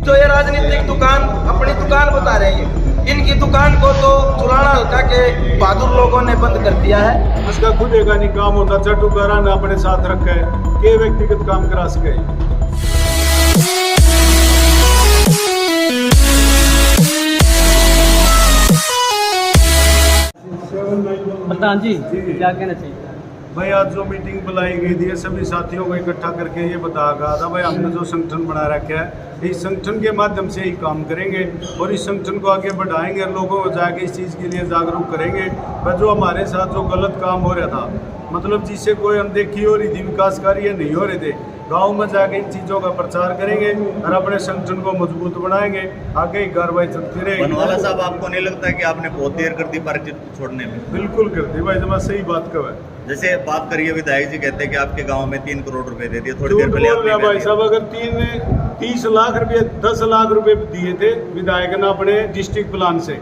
जो ये राजनीतिक दुकान अपनी दुकान बता रहे हैं, इनकी दुकान को तो चुराना हल्का के बहादुर लोगों ने बंद कर दिया है। उसका खुद एक नहीं काम होता, चटुकारा ने अपने साथ रखा है के व्यक्तिगत काम करा सके। प्रधान जी क्या कहना चाहिए? भाई आज जो मीटिंग बुलाई गई थी सभी साथियों को इकट्ठा करके ये बताया गया था भाई हमने जो संगठन बना रखा है इस संगठन के माध्यम से ही काम करेंगे और इस संगठन को आगे बढ़ाएंगे, लोगों को जाके इस चीज़ के लिए जागरूक करेंगे। भाई जो हमारे साथ जो गलत काम हो रहा था, मतलब जिससे कोई अनदेखी हो रही थी, विकास कार्य नहीं हो रहे थे, गाँव में जाके इन चीज़ों का प्रचार करेंगे और अपने संगठन को मजबूत बनाएंगे। आगे ही कार्रवाई चलती रहेगी। बनवाला साहब, आपको नहीं लगता है कि आपने बहुत देर कर दी पार्टी छोड़ने में? बिल्कुल कर दी भाई, जमा सही बात कब है। जैसे बात करिए, विधायक जी कहते हैं कि आपके गांव में 3 करोड़ रुपए दे दिए, थोड़ी देर पहले आपने भाई साहब अगर 30 लाख रुपए 10 लाख रुपए दिए थे विधायक ने अपने डिस्ट्रिक्ट प्लान से,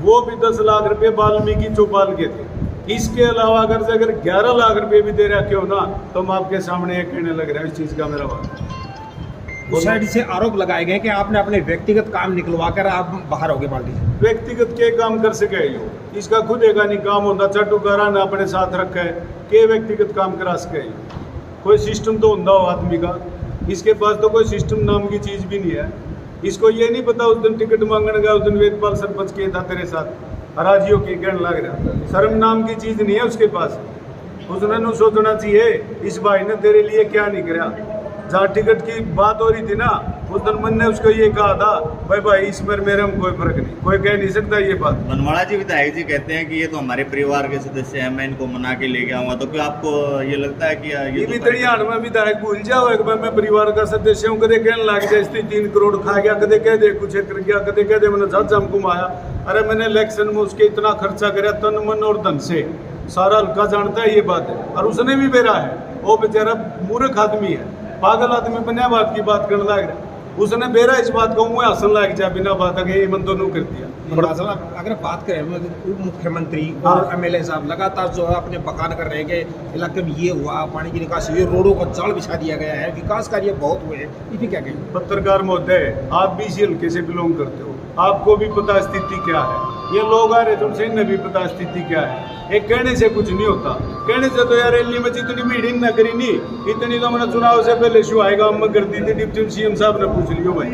वो भी 10 लाख रुपए वाल्मीकि चौपाल के थे। इसके अलावा अगर 11 लाख रुपए भी दे रखे हो ना तो हम आपके सामने एक कहने लग रहा है इस चीज़ का मेरा बात। उस साइड से आरोप लगाए गए कि आपने अपने व्यक्तिगत काम निकलवा कर आप बाहर हो गए पार्टी से। व्यक्तिगत के काम कर सके हो, इसका खुद एक नहीं काम होता, चटुकारा ने अपने साथ रखा है के व्यक्तिगत काम करा सके। कोई सिस्टम तो होता हो आदमी का, इसके पास तो कोई सिस्टम नाम की चीज़ भी नहीं है। इसको ये नहीं पता उस दिन टिकट मांगने गया, उस दिन वेदपाल सरपंच के था तेरे साथ हराजियों की कहने लग रहा, शर्म नाम की चीज़ नहीं है उसके पास। उसने सोचना चाहिए इस भाई ने तेरे लिए क्या नहीं करा। जहाँ टिकट की बात हो रही थी ना उस दिन मन ने उसको ये कहा था भाई इस पर मेरे में कोई फर्क नहीं, कोई कह नहीं सकता ये बात। बनवाड़ा जी, विधायक जी कहते हैं कि ये तो हमारे परिवार के सदस्य हैं, मैं इनको मना के लेके आऊंगा, तो क्या आपको ये लगता है कि ये भी तड़ियाण में विधायक भूल जाओ एक बार मैं परिवार का सदस्य हूँ, कदे कहने लग जाए 3 करोड़ खा गया, कदे कह दे कुछ कर गया, कदे कह दे मैंने झट हम घुमाया। अरे मैंने इलेक्शन में उसके इतना खर्चा कराया तन मन और धन से, सारा हल्का जानता है ये बात है। और उसने भी बेरा है, वो बेचारा मूर्ख आदमी है, पागल आदमी बिना बात की बात करने लग रहा। उसने बेरा इस बात को मुँह हंसन लग जाए बिना बात आगे मन तो नहीं कर दिया। अगर बात करें उप मुख्यमंत्री और एमएलए साहब लगातार जो है अपने बखान कर रहे हैं कि इलाके में ये हुआ, पानी की निकासी हुई, रोडों को जाल बिछा दिया गया है, विकास कार्य बहुत हुए, इसी क्या कहें? पत्रकार महोदय, आप भी इसी हल्के से बिलोंग करते हो, आपको भी पता स्थिति क्या है। ये लोग आ रहे थे उनसे इन्हें भी पता स्थिति क्या है। एक कहने से कुछ नहीं होता, कहने से तो यार रैली में जितनी भीड़ न करी नहीं इतनी तो मैंने चुनाव से पहले शो आएगा हम कर दी थी। डिप्टी सीएम साहब ने पूछ लियो भाई।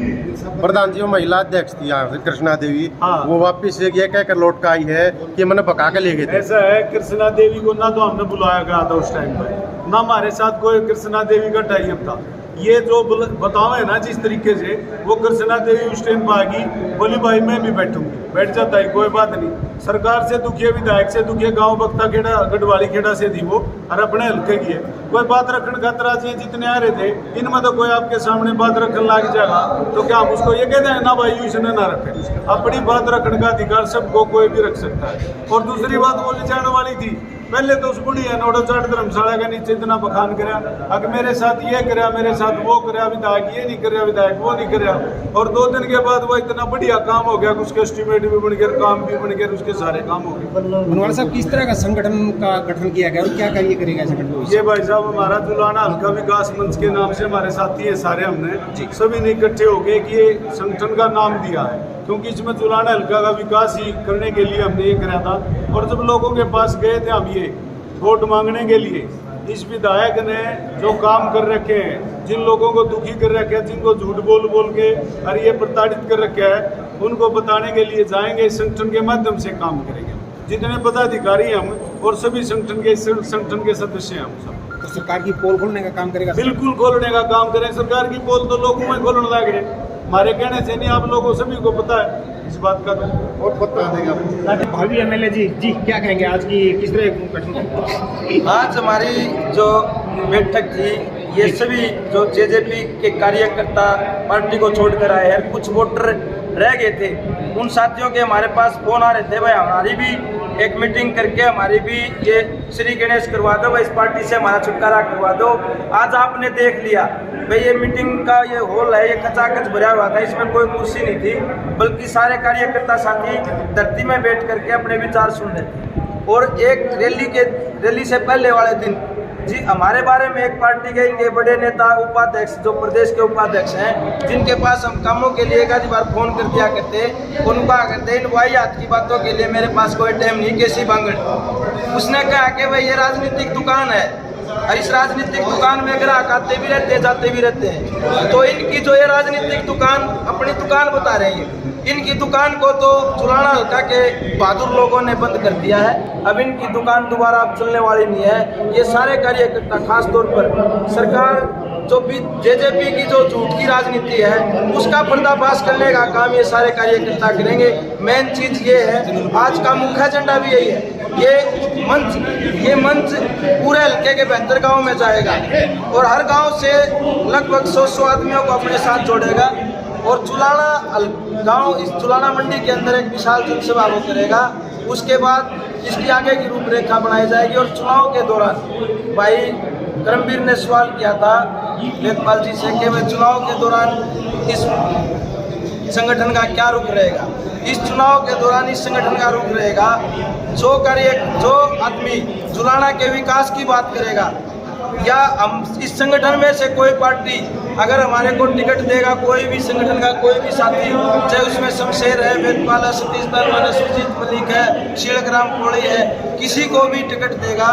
प्रधान जी महिला अध्यक्ष थी यहाँ से कृष्णा देवी, हाँ। वो वापिस ये कहकर लौट का आई है कि मैंने पका के ले गए थे। ऐसा है, कृष्णा देवी को ना तो हमने बुलाया गया था उस टाइम पर, ना हमारे साथ कोई कृष्णा देवी का टाई अप था। ये जो बताओ है ना जिस तरीके से वो कृष्णा देवी उस टाइम पर आ गई, बोली भाई मैं भी बैठूंगी, बैठ जाता है, कोई बात नहीं। सरकार से दुखिया, विधायक से दुखिया, गांव बख्ता खेड़ा गढ़वाली खेड़ा से थी वो, और अपने हल्के की है। कोई बात रखने का तराजी जितने आ रहे थे इनमें तो कोई आपके सामने बात रखने लग जाएगा तो क्या हम उसको ये कहते हैं ना भाई इसने ना रखे। अपनी बात रखने का अधिकार सबको कोई भी रख सकता है। और दूसरी बात बोली जाने वाली थी, पहले तो उस बुढ़ी है नोडो चाट धर्मशाला के नीचे इतना बखान कराया, अगर मेरे साथ ये कराया, मेरे साथ वो कराया, विधायक ये नहीं कराया, विधायक वो नहीं कराया। और 2 दिन के बाद वो इतना बढ़िया काम हो गया, उसके एस्टिमेट भी बन गया, काम भी बन गया, उसके सारे काम हो गए। बनवाला साहब, किस तरह का संगठन का गठन किया गया और क्या कार्य करेगा संगठन? ये भाई साहब हमारा जुलाना हल्का विकास मंच के नाम से हमारे साथी है सारे, हमने सभी ने इकट्ठे हो गए कि ये संगठन का नाम दिया है क्योंकि इसमें जुलाना हल्का का विकास ही करने के लिए हमने ये कराया था। और जब लोगों के पास गए थे हम ये वोट मांगने के लिए, इस विधायक ने जो काम कर रखे हैं, जिन लोगों को दुखी कर रखे हैं, जिनको झूठ बोल के और ये प्रताड़ित कर रखे है, उनको बताने के लिए जाएंगे। इस संगठन के माध्यम से काम करेंगे, जितने पदाधिकारी हम और सभी संगठन के सदस्य हैं हम सब। तो सरकार की पोल खोलने का काम करेगा? बिल्कुल खोलने का काम करें। सरकार की पोल तो लोगों में खोलने लग रहे, हमारे कहने से नहीं, आप लोगों सभी को पता है इस बात का। और बता देंगे भावी एमएलए जी क्या कहेंगे आज की किस तरह? आज हमारी जो बैठक थी, ये सभी जो जेजेपी के कार्यकर्ता पार्टी को छोड़कर आए हैं, कुछ वोटर रह गए थे, उन साथियों के हमारे पास फोन आ रहे थे भाई हमारी भी एक मीटिंग करके हमारी भी ये श्री गणेश करवा दो भाई, इस पार्टी से हमारा छुटकारा करवा दो। आज आपने देख लिया भाई ये मीटिंग का ये हॉल है, ये खचाखच भरा हुआ था, इसमें कोई कुर्सी नहीं थी, बल्कि सारे कार्यकर्ता साथी धरती में बैठ करके अपने विचार सुन रहे थे। और एक रैली से पहले वाले दिन जी हमारे बारे में एक पार्टी के इनके बड़े नेता उपाध्यक्ष जो प्रदेश के उपाध्यक्ष हैं, जिनके पास हम कामों के लिए एक आधी बार फोन कर दिया करते, उनका करते इन वाहियात की बातों के लिए मेरे पास कोई टाइम नहीं। कैसी बांगड़ उसने कहा कि भाई ये राजनीतिक दुकान है, इस राजनीतिक दुकान में ग्राहक आते भी रहते हैं जाते भी रहते हैं। तो इनकी जो ये राजनीतिक दुकान अपनी दुकान बता रही है, इनकी दुकान को तो चुलाना हल्का के बहादुर लोगों ने बंद कर दिया है। अब इनकी दुकान दोबारा अब चलने वाली नहीं है। ये सारे कार्यकर्ता खास तौर पर सरकार जो भी जेजेपी की जो झूठ की राजनीति है उसका पर्दाफाश करने का काम ये सारे कार्यकर्ता करेंगे। मेन चीज ये है, आज का मुख्य एजेंडा भी यही है। ये मंच पूरे हल्के के 72 गाँव में जाएगा और हर गांव से लगभग 100 आदमियों को अपने साथ जोड़ेगा और चुलाना गांव इस चुलाना मंडी के अंदर एक विशाल जनसभा वो करेगा। उसके बाद इसकी आगे की रूपरेखा बनाई जाएगी और चुनाव के दौरान भाई करमवीर ने सवाल किया था वेदपाल जी से कि भाई चुनाव के दौरान इस संगठन का क्या रुख रहेगा। इस चुनाव के दौरान इस संगठन का रुख रहेगा जो आदमी चुलाना के विकास की बात करेगा या हम इस संगठन में से कोई पार्टी अगर हमारे को टिकट देगा, कोई भी संगठन का कोई भी साथी, चाहे उसमें शमशेर है, वेदपाल है, सतीश बर्मन है, सुरजीत मलिक है, शीलग्राम कोड़ी है, किसी को भी टिकट देगा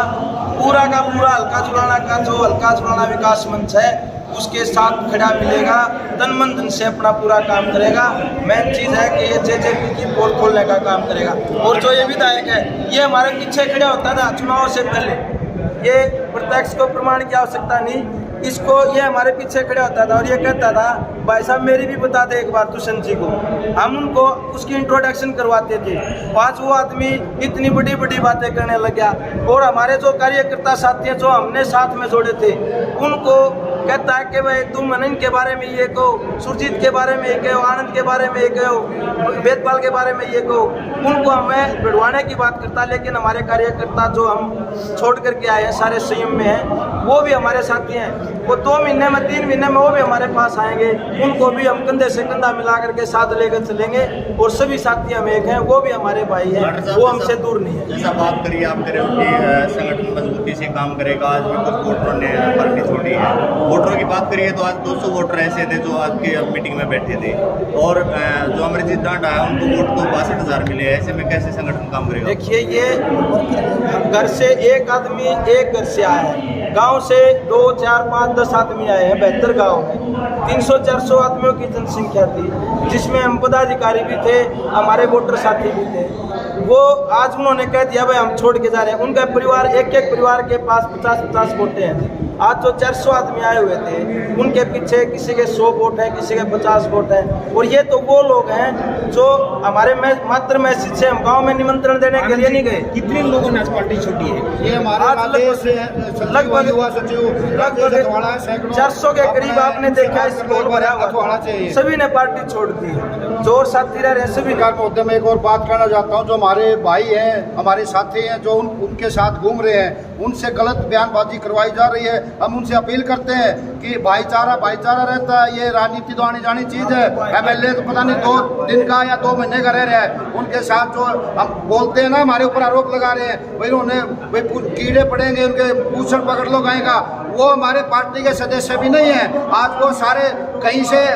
पूरा का पूरा हल्का चुलाना का जो हल्का चुलाना विकास मंच है उसके साथ खड़ा मिलेगा, तन मन धन से अपना पूरा काम करेगा। मेन चीज़ है कि ये जेजेपी की पोल खोलने का काम करेगा। और जो ये विधायक है ये हमारे पीछे खड़ा होता था चुनाव से पहले, ये प्रत्यक्ष को प्रमाण की आवश्यकता नहीं, इसको ये हमारे पीछे खड़ा होता था और ये कहता था भाई साहब मेरी भी बता दे एक बार दुष्यंत जी को। हम उनको उसकी इंट्रोडक्शन करवाते थे, आज वो आदमी इतनी बड़ी बड़ी बातें करने लग गया। और हमारे जो कार्यकर्ता साथी हैं जो हमने साथ में जोड़े थे उनको कहता है कि भाई तुम अनंत के बारे में ये कहो, सुरजीत के बारे में ये कहो, आनंद के बारे में ये कहो, वेदपाल के बारे में ये कहो। उनको हमें बढ़वाने की बात करता, लेकिन हमारे कार्यकर्ता जो हम छोड़ करके आए हैं सारे संयम में हैं वो भी हमारे साथी हैं। वो 2 महीने में 3 महीने में वो भी हमारे पास आएंगे, उनको भी हम कंधे से कंधा मिला करके साथ लेकर चलेंगे और सभी साथी हम एक हैं, वो भी हमारे भाई हैं, वो हमसे दूर नहीं है। जैसा बात करिए आप कह रहे हो कि संगठन मजबूती से काम करेगा, आज भी कुछ वोटरों ने पार्टी छोड़ी है। वोटरों की बात करिए तो आज 200 वोटर ऐसे थे जो आज के मीटिंग में बैठे थे और जो अमरजीत डांड आया उनको वोट तो 62,000 मिले। ऐसे में कैसे संगठन काम करेगा? देखिए ये घर से एक आदमी एक घर से आया है, गांव से 2, 4, 5, 10 आदमी आए हैं। 72 गांव में 300-400 आदमियों की जनसंख्या थी, जिसमें हम पदाधिकारी भी थे, हमारे वोटर साथी भी थे। वो आज उन्होंने कह दिया भाई हम छोड़ के जा रहे हैं। उनका परिवार एक परिवार के पास 50-50 वोटें हैं। आज जो 400 आदमी आए हुए थे उनके पीछे किसी के 100 वोट हैं, किसी के 50 वोट हैं। और ये तो वो लोग हैं जो हमारे मात्र मैसेज से हम गांव में निमंत्रण देने के लिए नहीं गए। कितने लोगों ने आज पार्टी छोड़ी है? ये हमारे लगभग 400 के करीब आपने देखा इस स्कूल भरा हुआ, सभी ने पार्टी छोड़ दी। जो और साथी रह रहे सभी में एक और बात कहना चाहता हूँ, जो हमारे भाई हैं, हमारे साथी हैं, जो उनके साथ घूम रहे हैं, उनसे गलत बयानबाजी करवाई जा रही है। हम उनसे अपील करते हैं कि भाईचारा रहता है, ये राजनीति तो आनी जानी चीज़ है। MLA तो पता नहीं 2 दिन का या 2 महीने का रह रहा है, उनके साथ जो हम बोलते हैं ना, हमारे ऊपर आरोप लगा रहे हैं, भाई उन्हें कीड़े पड़ेंगे, उनके पूछड़ पकड़ लो गाएगा। वो हमारे पार्टी के सदस्य भी नहीं है। आज वो सारे कहीं से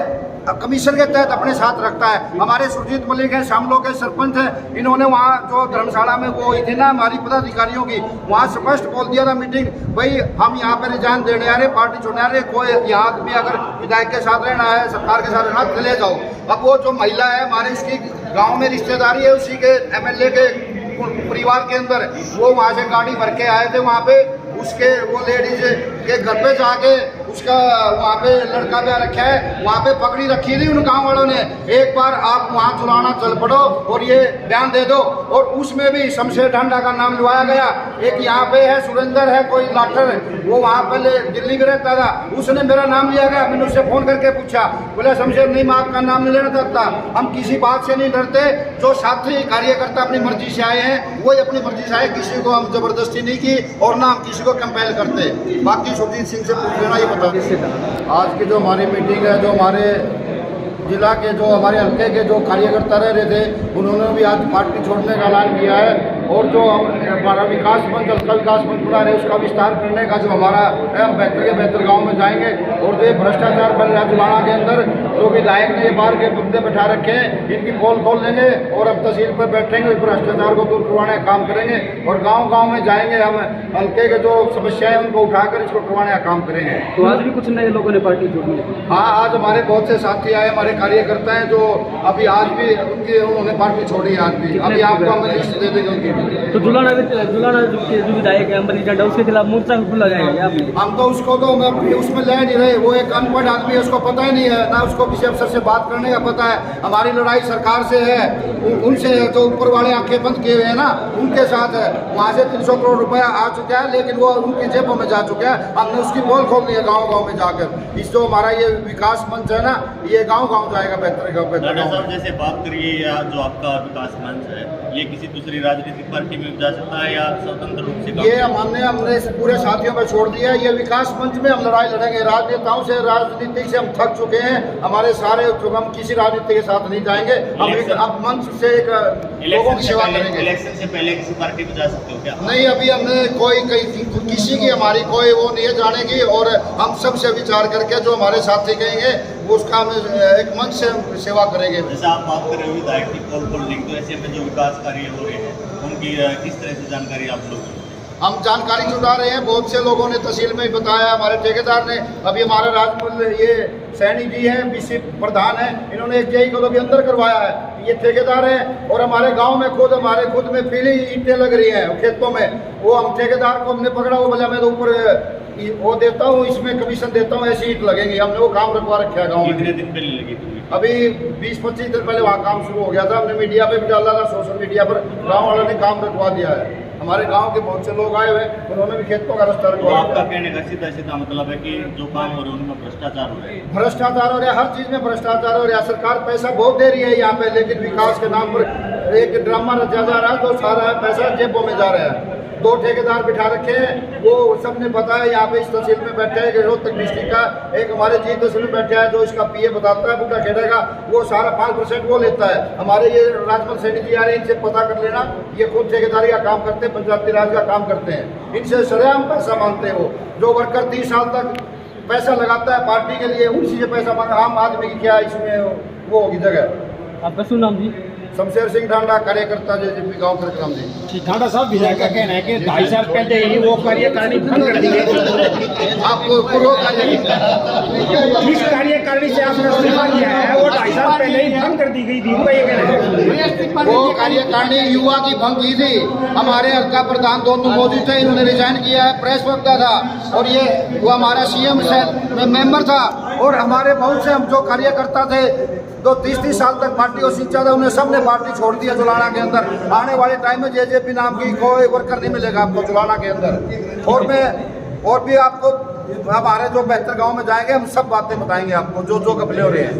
कमीशन के तहत अपने साथ रखता है। हमारे सुरजीत मलिक हैं, शामलों के सरपंच हैं, इन्होंने वहाँ जो धर्मशाला में वो हुई थी ना हमारी पदाधिकारियों की, वहाँ स्पष्ट बोल दिया था मीटिंग, भाई हम यहाँ पर रिजाइन देने आ रहे, पार्टी छोड़ने आ रहे, कोई यहाँ भी अगर विधायक के साथ रहना है, सरकार के साथ रहना, चले जाओ। अब वो जो महिला है हमारे इसकी गाँव में रिश्तेदारी है, उसी के MLA के परिवार के अंदर, वो वहाँ से गाड़ी भर के आए थे, वहाँ पे उसके वो लेडीज के घर पे जाके उसका वहाँ पे लड़का ब्याह रखा है, वहाँ पे पकड़ी रखी थी उन गाँव वालों ने। एक बार आप वहाँ चुनाना चल पड़ो और ये बयान दे दो। और उसमें भी शमशेर ढांडा का नाम लिवाया गया। एक यहाँ पे है सुरेंद्र है, कोई डॉक्टर, वो वहाँ पहले दिल्ली में रहता था, उसने मेरा नाम लिया गया। मैंने उससे फ़ोन करके पूछा, बोला शमशेर नहीं, मैं आपका नाम नहीं लेना चाहता। हम किसी बात से नहीं डरते, जो साथी कार्यकर्ता अपनी मर्जी से आए हैं वही अपनी मर्जी से आए, किसी को हम जबरदस्ती नहीं की और ना हम किसी को कंपेल करते। बाकी सुरजीत सिंह से पूछ लेना। ये बता आज की जो हमारी मीटिंग है, जो हमारे जिला के जो हमारे हल्के के जो कार्यकर्ता रह रहे थे, उन्होंने भी आज पार्टी छोड़ने का ऐलान किया है। और जो हमारा विकास मंच हल्का विकास मंच बना रहे उसका विस्तार करने का जो हमारा है, हम बेहतर के बेहतर गाँव में जाएंगे। और जो ये भ्रष्टाचार बन रहा है जुलाना के अंदर, जो विधायक ने ये बाहर के बंदे बैठा रखे हैं, इनकी पोल खोल देंगे और हम तहसील पर बैठेंगे, भ्रष्टाचार को दूर करवाने का काम करेंगे और गाँव में जाएंगे। हम हल्के के जो समस्याएं उनको उठाकर इसको करवाने का काम करेंगे। तो आज भी कुछ नए लोगों ने पार्टी छोड़ी है। हाँ, आज हमारे बहुत से साथी आए, हमारे कार्यकर्ता हैं जो अभी आज भी उन्होंने पार्टी छोड़ी है। आज भी अभी आपको हम लिस्ट दे देंगे उनकी। तो जुलाना जो विधायक है अम्बरीश डंडा, उसके खिलाफ मोर्चा खुला जाएगा आपने? हम तो उसको तो उसमें ले नहीं रहे, वो एक अनपढ़ आदमी है, उसको पता ही नहीं है ना, उसको किसी अफसर से बात करने का पता है। हमारी लड़ाई सरकार से है, उनसे जो ऊपर वाले आंखें बंद किए हुए हैं ना, उनके साथ है। वहाँ से 300 करोड़ रुपया आ चुका है, लेकिन वो उनकी जेबों में जा चुका है। हमने उसकी पोल खोल दी है गाँव में जाकर। इस जो हमारा ये विकास मंच है ना, ये गाँव जाएगा बेहतर साहब जैसे बात करिए, या जो आपका विकास मंच है, ये किसी दूसरी राजनीतिक पार्टी में जा सकता है या स्वतंत्र रूप से? ये हमने पूरे साथियों में छोड़ दिया। ये विकास मंच में हम लड़ाई लड़ेंगे। राजनेताओं से, राजनीति से हम थक चुके हैं। हमारे सारे हम किसी राजनीति के साथ नहीं जाएंगे। हम मंच से एक लोगों की सेवा करेंगे। इलेक्शन से पहले किसी पार्टी में जा सकते हो क्या? नहीं, अभी हमने किसी की हमारी कोई वो नहीं है जाने की। और हम सबसे विचार करके जो हमारे साथी कहेंगे उसका हम एक मंच से सेवा करेंगे। जैसे आप बात कर रहे हो विधायक की पोल लिंक, तो ऐसे में जो विकास कार्य हो रहे हैं उनकी किस तरह से जानकारी आप लोग? हम जानकारी जुटा रहे हैं। बहुत से लोगों ने तहसील में बताया, हमारे ठेकेदार ने। अभी हमारे राजमहल ये सैनी जी हैं, बीसी प्रधान हैं, इन्होंने एक जेई को अभी अंदर करवाया है। ये ठेकेदार हैं। और हमारे गांव में हमारे खुद में पीली ईंटें लग रही हैं खेतों में। वो हम ठेकेदार को हमने पकड़ा, वो बोला मैं तो ऊपर वो देता हूँ, इसमें कमीशन देता हूँ, ऐसी ईंट लगेंगी। हमने वो काम रखवा रखा है गाँव में। कितने दिन पहले लगी थी? अभी 20-25 दिन पहले वहाँ काम शुरू हो गया था। हमने मीडिया पे भी डाला था, सोशल मीडिया पर। गाँव वालों ने काम रखवा दिया है। हमारे गांव के बहुत से लोग आए हुए, उन्होंने भी खेतों का रास्ता रखवा। आपका कहने का सीधा मतलब है कि जो काम हो रहे हैं उनमें भ्रष्टाचार हो रहा है? भ्रष्टाचार हो रहा है, हर चीज में भ्रष्टाचार हो रहा है। सरकार पैसा बहुत दे रही है यहाँ पे, लेकिन विकास के नाम पर एक ड्रामा रचा जा रहा है। तो सारा पैसा जेबों में जा रहा है। 2 ठेकेदार बिठा रखे हैं, वो सबने पता है। यहाँ पे इस तहसील में बैठे हैं रोहतक डिस्ट्रिक्ट का, एक हमारे जी तहसील में बैठा है जो इसका पीए बताता है बुढ़ा खेड़े का, वो सारा 5% वो लेता है। हमारे ये राजमहल सैनी जी आ रहे हैं, इनसे पता कर लेना। ये खुद ठेकेदारी का काम करते हैं, पंचायती राज का काम करते हैं। इनसे सरेआम पैसा मांगते हैं। वो जो वर्कर 30 साल तक पैसा लगाता है पार्टी के लिए, उनसे ये पैसा मांगा। आम आदमी की क्या इसमें वो होगी जगह? आपका शुभ नाम जी? शमशेर सिंह ढांडा, कार्यकर्ता जेजेपी गाँव कार्यक्रम जी। ढांडा साहब, विधायक का कहना है कि 2.5 साल पहले ही वो कार्यकारिणी भंग कर दी गई। आपको जिस कार्यकारिणी से आपने इस्तीफा किया है वो 2.5 साल पहले ही भंग कर दी गई थी, उनका ये कहना है। वो कार्यकारिणी युवा की भंग की थी। हमारे हल्का प्रधान दोनों मौजूद थे, इन्होंने रिजाइन किया है, प्रेस वक्ता था। और ये वो हमारा सीएम मेंबर था। और हमारे बहुत से हम जो कार्यकर्ता थे, जो 30-30 साल तक पार्टी को सींचा था, उन्हें सबने पार्टी छोड़ दिया जुलाना के अंदर। आने वाले टाइम में जेजेपी नाम की कोई वर्कर नहीं मिलेगा आपको जुलाना के अंदर। और भी आपको हमारे जो बेहतर गांव में जाएंगे, हम सब बातें बताएंगे आपको जो कपले हो रहे हैं।